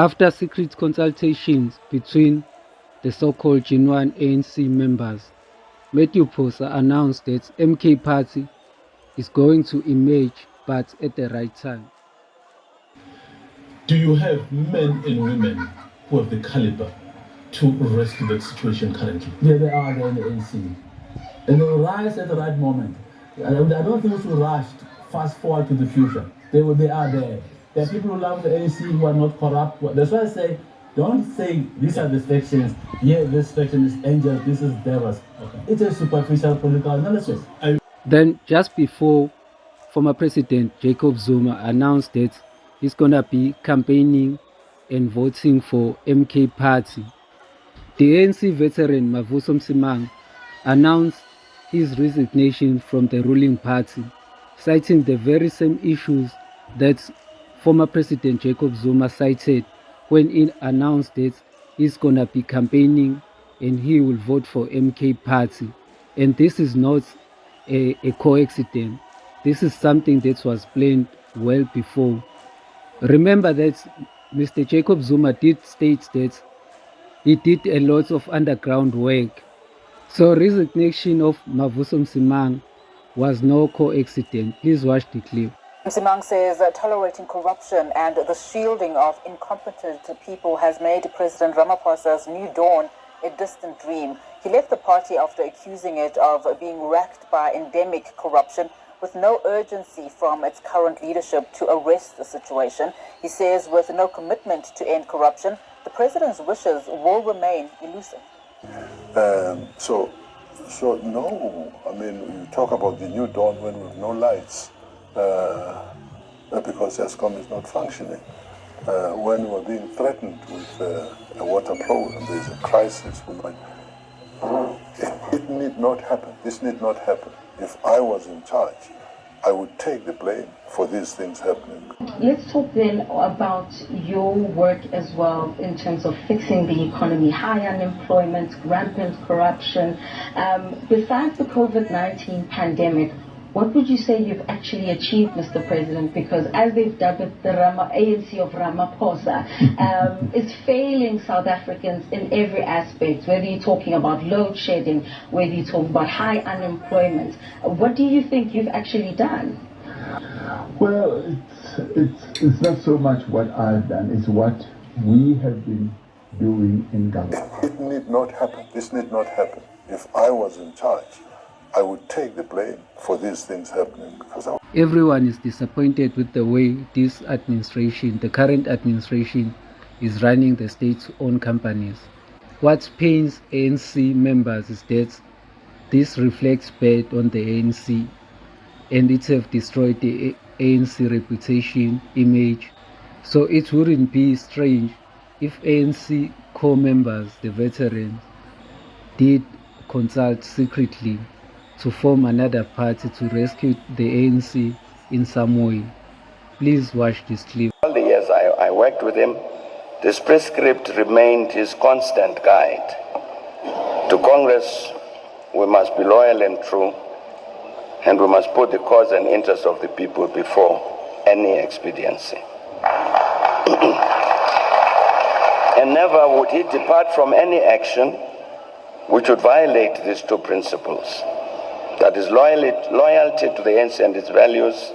After secret consultations between the so-called genuine ANC members, Matthew Phosa announced that MK Party is going to emerge, but at the right time. Do you have men and women who have the caliber to rescue that situation currently? Yeah, they are there in the ANC. And they will rise at the right moment. I don't think we should rush fast forward to the future. They are there. There are people who love the ANC who are not corrupt. That's why I say, don't say these are the factions. Yeah, this faction is angels, this is devils. Okay. It's a superficial political analysis. Then, just before former President Jacob Zuma announced that he's gonna be campaigning and voting for MK Party, the ANC veteran Mavuso Msimang announced his resignation from the ruling party, citing the very same issues that former President Jacob Zuma cited when he announced that he's gonna be campaigning and he will vote for MK Party. And this is not a coincidence. This is something that was planned well before. Remember that Mr. Jacob Zuma did state that he did a lot of underground work. So resignation of Mavuso Msimang was no coincidence. Please watch the clip. Msimang says that tolerating corruption and the shielding of incompetent people has made President Ramaphosa's new dawn a distant dream. He left the party after accusing it of being racked by endemic corruption with no urgency from its current leadership to arrest the situation. He says with no commitment to end corruption, the president's wishes will remain elusive. So no, I mean, you talk about the new dawn when we have no lights, because ESCOM is not functioning. When we're being threatened with a water problem, there's a crisis. It need not happen. This need not happen. If I was in charge, I would take the blame for these things happening. Let's talk then about your work as well in terms of fixing the economy, high unemployment, rampant corruption. Besides the COVID-19 pandemic, what would you say you've actually achieved, Mr. President? Because as they've dubbed it, the ANC of Ramaphosa is failing South Africans in every aspect, whether you're talking about load shedding, whether you're talking about high unemployment. What do you think you've actually done? Well, it's not so much what I've done, it's what we have been doing in government. It need not happen. This need not happen. If I was in charge, I would take the blame for these things happening. Everyone is disappointed with the way this administration, the current administration, is running the state-owned companies. What pains ANC members is that this reflects bad on the ANC, and it have destroyed the ANC reputation, image. So it wouldn't be strange if ANC core members, the veterans, did consult secretly to form another party to rescue the ANC in some way. Please watch this clip. All the years I worked with him, this prescript remained his constant guide. To Congress, we must be loyal and true, and we must put the cause and interest of the people before any expediency. And never would he depart from any action which would violate these two principles. That is loyalty to the ANC and its values,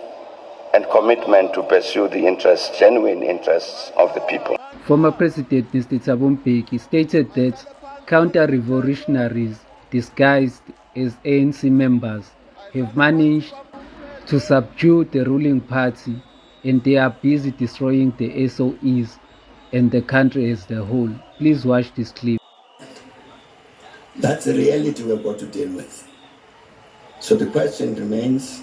and commitment to pursue the interests, genuine interests of the people. Former President Mr. Thabo Mbeki stated that counter-revolutionaries disguised as ANC members have managed to subdue the ruling party, and they are busy destroying the SOEs and the country as a whole. Please watch this clip. That's the reality we've got to deal with. So the question remains,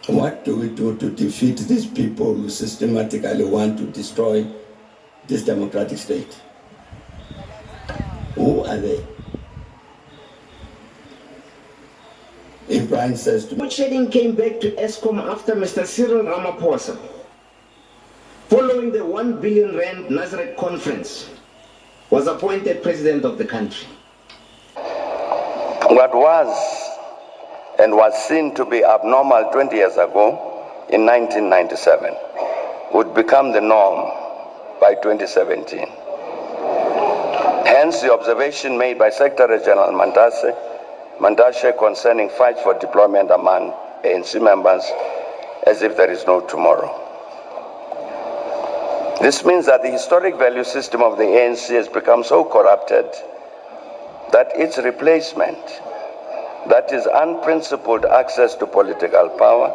what do we do to defeat these people who systematically want to destroy this democratic state? Who are they? If Brian says to me, load shedding came back to ESCOM after Mr. Cyril Ramaphosa, following the 1 billion rand Nazareth conference, was appointed president of the country. What was and was seen to be abnormal 20 years ago, in 1997, would become the norm by 2017. Hence, the observation made by Secretary General Mandashe concerning fight for deployment among ANC members as if there is no tomorrow. This means that the historic value system of the ANC has become so corrupted that its replacement, that is unprincipled access to political power,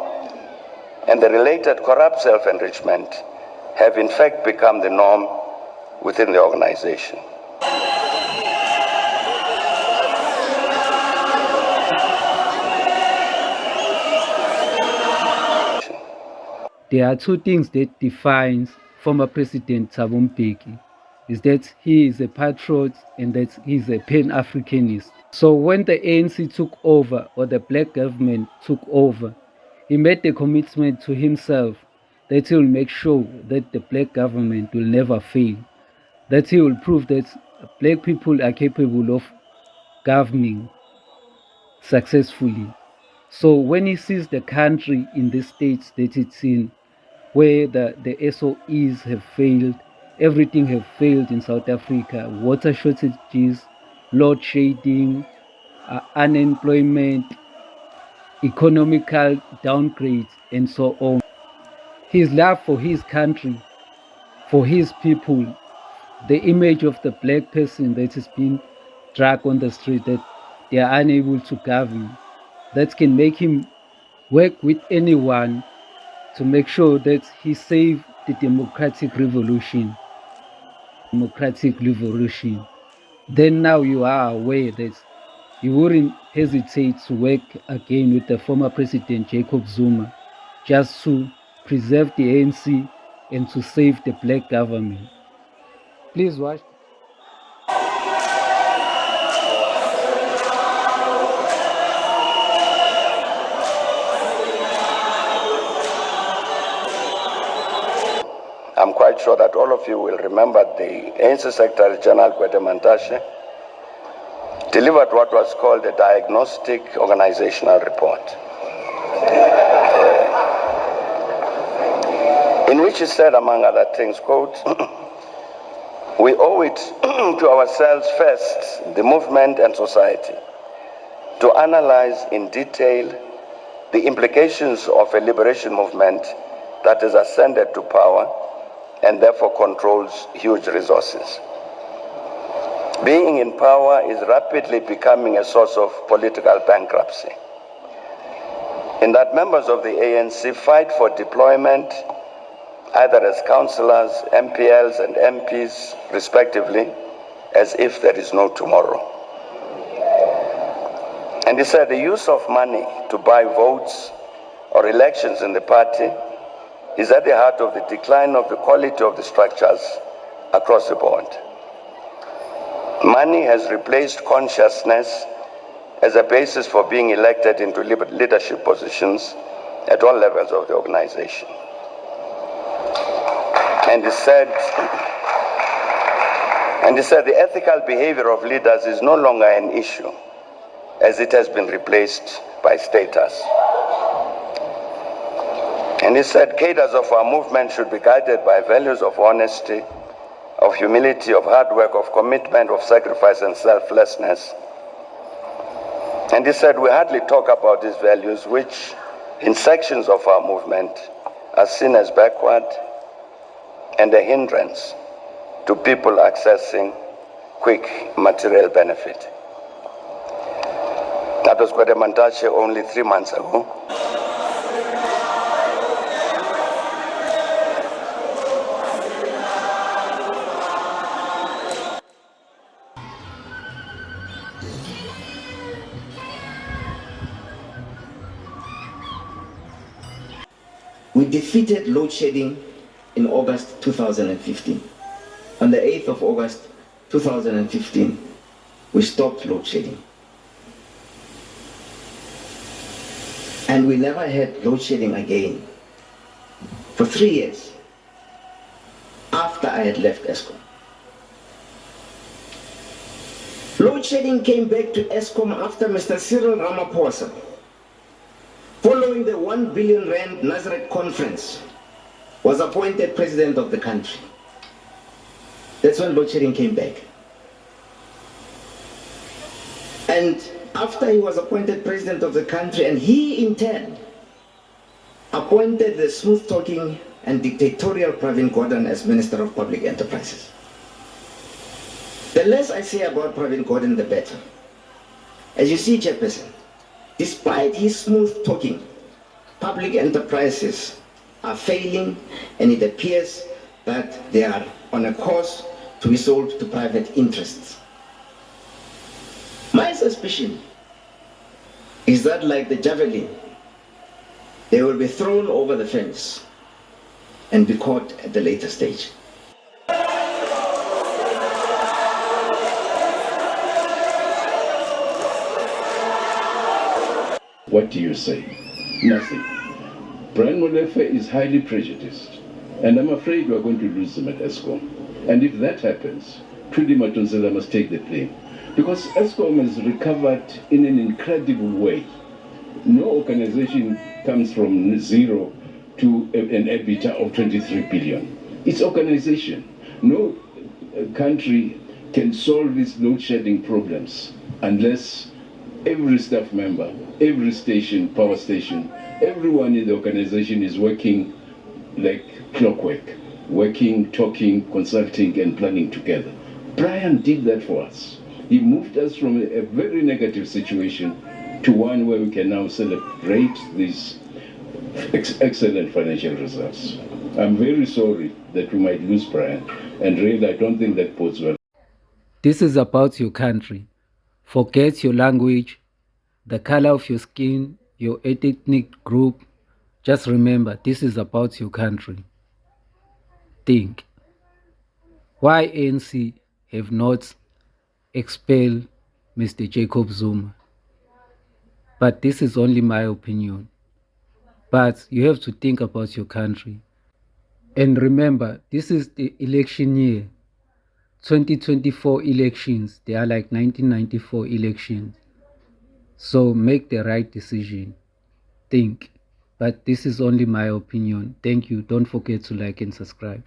and the related corrupt self-enrichment have in fact become the norm within the organization. There are two things that defines former President Thabo Mbeki, is that he is a patriot and that he is a Pan-Africanist. So when the ANC took over, or the black government took over, he made the commitment to himself that he will make sure that the black government will never fail, that he will prove that black people are capable of governing successfully. So when he sees the country in the states that it's in, where the SOEs have failed, everything have failed in South Africa, water shortages, load shedding, unemployment, economical downgrades, and so on. His love for his country, for his people, the image of the black person that is being dragged on the street, that they are unable to govern, that can make him work with anyone to make sure that he saved the democratic revolution. Then now you are aware that you wouldn't hesitate to work again with the former President Jacob Zuma just to preserve the ANC and to save the black government. Please watch. I'm quite sure that all of you will remember the ANC Secretary General Gwede Mantashe delivered what was called a diagnostic organizational report, in which he said, among other things, quote, "We owe it to ourselves first, the movement and society, to analyze in detail the implications of a liberation movement that has ascended to power and therefore controls huge resources. Being in power is rapidly becoming a source of political bankruptcy. In that members of the ANC fight for deployment, either as councillors, MPLs, and MPs, respectively, as if there is no tomorrow." And he said the use of money to buy votes or elections in the party is at the heart of the decline of the quality of the structures across the board. Money has replaced consciousness as a basis for being elected into leadership positions at all levels of the organization. And he said the ethical behavior of leaders is no longer an issue, as it has been replaced by status. And he said cadres of our movement should be guided by values of honesty, of humility, of hard work, of commitment, of sacrifice and selflessness. And he said we hardly talk about these values, which in sections of our movement are seen as backward and a hindrance to people accessing quick material benefit. That was Gwede Mantashe only 3 months ago. We defeated load shedding in August 2015. On the 8th of August 2015, we stopped load shedding. And we never had load shedding again for 3 years after I had left ESCOM. Load shedding came back to ESCOM after Mr. Cyril Ramaphosa, following the 1 billion rand Nazareth conference, was appointed president of the country. That's when load shedding came back. And after he was appointed president of the country, and he in turn appointed the smooth-talking and dictatorial Pravin Gordhan as Minister of Public Enterprises. The less I say about Pravin Gordhan, the better. As you see, Chairperson, despite his smooth talking, public enterprises are failing, and it appears that they are on a course to be sold to private interests. My suspicion is that, like the javelin, they will be thrown over the fence and be caught at the later stage. What do you say? Nothing. Brian Molefe is highly prejudiced, and I'm afraid we're going to lose him at ESCOM. And if that happens, Trudy Matunsela must take the blame, because ESCOM has recovered in an incredible way. No organization comes from zero to an EBITDA of 23 billion. It's organization. No country can solve its load shedding problems unless every staff member, every station, power station, everyone in the organization is working like clockwork, working, talking, consulting, and planning together. Brian did that for us. He moved us from a very negative situation to one where we can now celebrate these excellent financial results. I'm very sorry that we might lose Brian, and really I don't think that bodes well. This is about your country. Forget your language, the color of your skin, your ethnic group. Just remember, this is about your country. Think. Why ANC have not expelled Mr. Jacob Zuma? But this is only my opinion. But you have to think about your country. And remember, this is the election year. 2024 elections, they are like 1994 elections. So make the right decision. Think. But this is only my opinion. Thank you. Don't forget to like and subscribe.